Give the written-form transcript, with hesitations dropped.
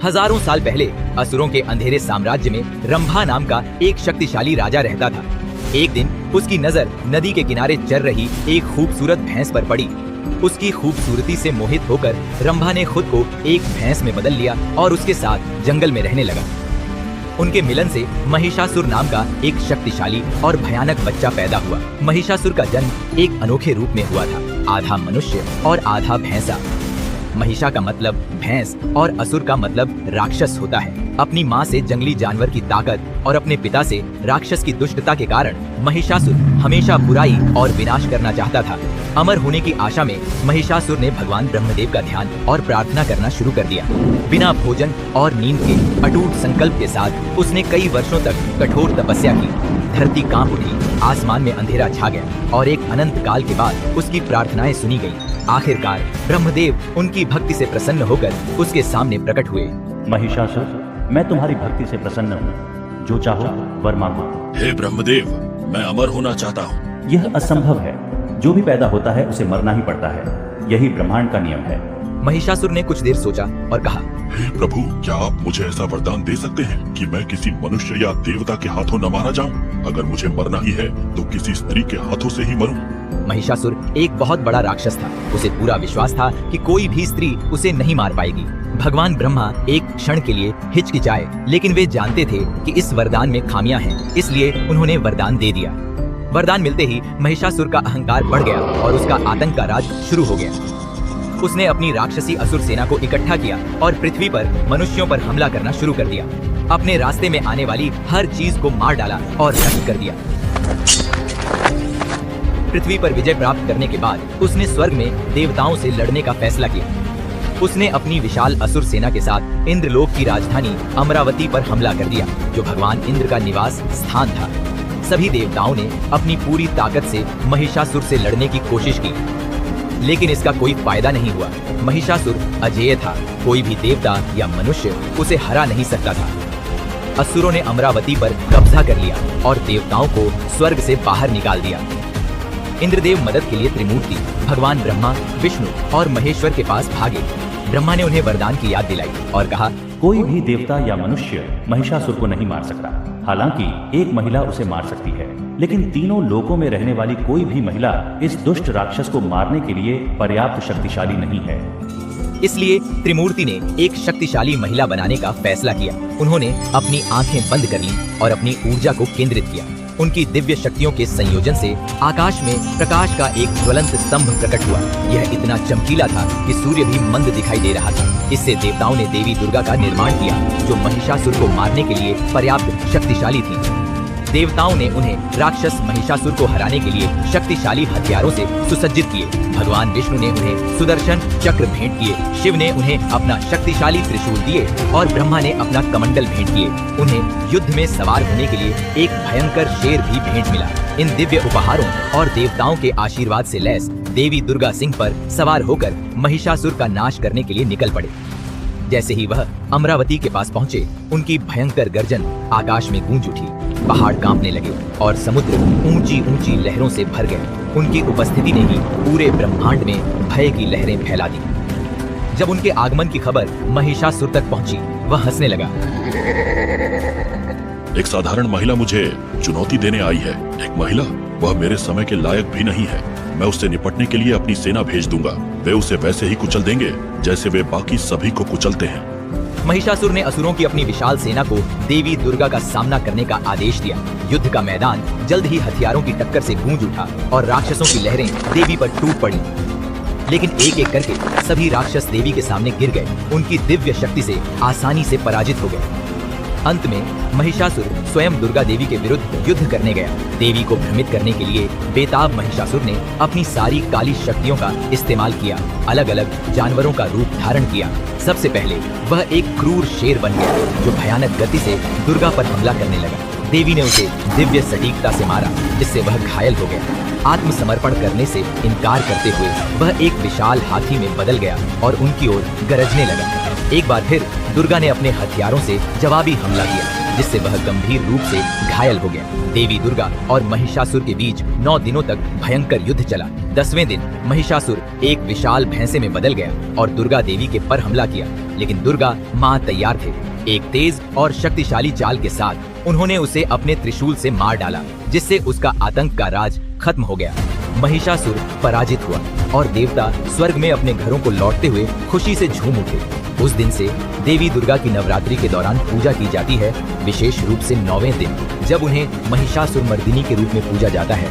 हजारों साल पहले असुरों के अंधेरे साम्राज्य में रंभा नाम का एक शक्तिशाली राजा रहता था। एक दिन उसकी नजर नदी के किनारे चर रही एक खूबसूरत भैंस पर पड़ी। उसकी खूबसूरती से मोहित होकर रंभा ने खुद को एक भैंस में बदल लिया और उसके साथ जंगल में रहने लगा। उनके मिलन से महिषासुर नाम का एक शक्तिशाली और भयानक बच्चा पैदा हुआ। महिषासुर का जन्म एक अनोखे रूप में हुआ था, आधा मनुष्य और आधा भैंसा। महिषा का मतलब भैंस और असुर का मतलब राक्षस होता है। अपनी माँ से जंगली जानवर की ताकत और अपने पिता से राक्षस की दुष्टता के कारण महिषासुर हमेशा बुराई और विनाश करना चाहता था। अमर होने की आशा में महिषासुर ने भगवान ब्रह्मदेव का ध्यान और प्रार्थना करना शुरू कर दिया। बिना भोजन और नींद के अटूट संकल्प के साथ उसने कई वर्षों तक कठोर तपस्या की। धरती कांप उठी, आसमान में अंधेरा छा गया और एक अनंत काल के बाद उसकी प्रार्थनाएं सुनी गई। आखिरकार ब्रह्मदेव उनकी भक्ति से प्रसन्न होकर उसके सामने प्रकट हुए। महिषासुर, मैं तुम्हारी भक्ति से प्रसन्न हूँ। जो चाहो वर मांगो। हे ब्रह्मदेव, मैं अमर होना चाहता हूँ। यह असंभव है। जो भी पैदा होता है उसे मरना ही पड़ता है। यही ब्रह्मांड का नियम है। महिषासुर ने कुछ देर सोचा और कहा, हे प्रभु, क्या आप मुझे ऐसा वरदान दे सकते हैं कि मैं किसी मनुष्य या देवता के हाथों न मारा जाऊं? अगर मुझे मरना ही है तो किसी स्त्री के हाथों से ही मरूं। महिषासुर एक बहुत बड़ा राक्षस था। उसे पूरा विश्वास था कि कोई भी स्त्री उसे नहीं मार पाएगी। भगवान ब्रह्मा एक क्षण के लिए हिचकिचाए, लेकिन वे जानते थे कि इस वरदान में खामियां हैं, इसलिए उन्होंने वरदान दे दिया। वरदान मिलते ही महिषासुर का अहंकार बढ़ गया और उसका आतंक का राज शुरू हो गया। उसने अपनी राक्षसी असुर सेना को इकट्ठा किया और पृथ्वी पर मनुष्यों पर हमला करना शुरू कर दिया। अपने रास्ते में आने वाली हर चीज को मार डाला और नष्ट कर दिया। पृथ्वी पर विजय प्राप्त करने के बाद उसने स्वर्ग में देवताओं से लड़ने का फैसला किया। उसने अपनी विशाल असुर सेना के साथ इंद्रलोक की राजधानी अमरावती पर हमला कर दिया, जो भगवान इंद्र का निवास स्थान था। सभी देवताओं ने अपनी पूरी ताकत से महिषासुर से लड़ने की कोशिश की, लेकिन इसका कोई फायदा नहीं हुआ। महिषासुर अजेय था। कोई भी देवता या मनुष्य उसे हरा नहीं सकता था। असुरों ने अमरावती पर कब्जा कर लिया और देवताओं को स्वर्ग से बाहर निकाल दिया। इंद्रदेव मदद के लिए त्रिमूर्ति भगवान ब्रह्मा, विष्णु और महेश्वर के पास भागे। ब्रह्मा ने उन्हें वरदान की याद दिलाई और कहा, कोई भी देवता या मनुष्य महिषासुर को नहीं मार सकता। हालांकि एक महिला उसे मार सकती है, लेकिन तीनों लोकों में रहने वाली कोई भी महिला इस दुष्ट राक्षस को मारने के लिए पर्याप्त शक्तिशाली नहीं है। इसलिए त्रिमूर्ति ने एक शक्तिशाली महिला बनाने का फैसला किया। उन्होंने अपनी आंखें बंद कर ली और अपनी ऊर्जा को केंद्रित किया। उनकी दिव्य शक्तियों के संयोजन से आकाश में प्रकाश का एक ज्वलंत स्तंभ प्रकट हुआ। यह इतना चमकीला था कि सूर्य भी मंद दिखाई दे रहा था। इससे देवताओं ने देवी दुर्गा का निर्माण किया, जो महिषासुर को मारने के लिए पर्याप्त शक्तिशाली थी। देवताओं ने उन्हें राक्षस महिषासुर को हराने के लिए शक्तिशाली हथियारों से सुसज्जित किए। भगवान विष्णु ने उन्हें सुदर्शन चक्र भेंट किए, शिव ने उन्हें अपना शक्तिशाली त्रिशूल दिए और ब्रह्मा ने अपना कमंडल भेंट किए। उन्हें युद्ध में सवार होने के लिए एक भयंकर शेर भी भेंट मिला। इन दिव्य उपहारों और देवताओं के आशीर्वाद से लैस देवी दुर्गा सिंह पर सवार होकर महिषासुर का नाश करने के लिए निकल पड़े। जैसे ही वह अमरावती के पास पहुंचे, उनकी भयंकर गर्जन आकाश में गूंज उठी। पहाड़ कांपने लगे और समुद्र ऊंची ऊंची लहरों से भर गए। उनकी उपस्थिति ने ही पूरे ब्रह्मांड में भय की लहरें फैला दी। जब उनके आगमन की खबर महिषासुर तक पहुंची, वह हंसने लगा। एक साधारण महिला मुझे चुनौती देने आई है। एक महिला, वह मेरे समय के लायक भी नहीं है। मैं उससे निपटने के लिए अपनी सेना भेज दूंगा। वे उसे वैसे ही कुचल देंगे जैसे वे बाकी सभी को कुचलते हैं। महिषासुर ने असुरों की अपनी विशाल सेना को देवी दुर्गा का सामना करने का आदेश दिया। युद्ध का मैदान जल्द ही हथियारों की टक्कर से गूंज उठा और राक्षसों की लहरें देवी पर टूट पड़ी। लेकिन एक एक करके सभी राक्षस देवी के सामने गिर गए। उनकी दिव्य शक्ति से आसानी से पराजित हो गए। अंत में महिषासुर स्वयं दुर्गा देवी के विरुद्ध युद्ध करने गया। देवी को भ्रमित करने के लिए बेताब महिषासुर ने अपनी सारी काली शक्तियों का इस्तेमाल किया। अलग अलग जानवरों का रूप धारण किया। सबसे पहले वह एक क्रूर शेर बन गया, जो भयानक गति से दुर्गा पर हमला करने लगा। देवी ने उसे दिव्य सटीकता से मारा, जिससे वह घायल हो गया। आत्मसमर्पण करने से इनकार करते हुए वह एक विशाल हाथी में बदल गया और उनकी ओर गरजने लगा। एक बार फिर दुर्गा ने अपने हथियारों से जवाबी हमला किया, जिससे वह गंभीर रूप से घायल हो गया। देवी दुर्गा और महिषासुर के बीच 9 दिनों तक भयंकर युद्ध चला। 10वें दिन महिषासुर एक विशाल भैंसे में बदल गया और दुर्गा देवी के पर हमला किया, लेकिन दुर्गा माँ तैयार थे। एक तेज और शक्तिशाली चाल के साथ उन्होंने उसे अपने त्रिशूल से मार डाला, जिससे उसका आतंक का राज खत्म हो गया। महिषासुर पराजित हुआ और देवता स्वर्ग में अपने घरों को लौटते हुए खुशी से झूम उठे। उस दिन से देवी दुर्गा की नवरात्रि के दौरान पूजा की जाती है, विशेष रूप से 9वें दिन, जब उन्हें महिषासुरमर्दिनी के रूप में पूजा जाता है।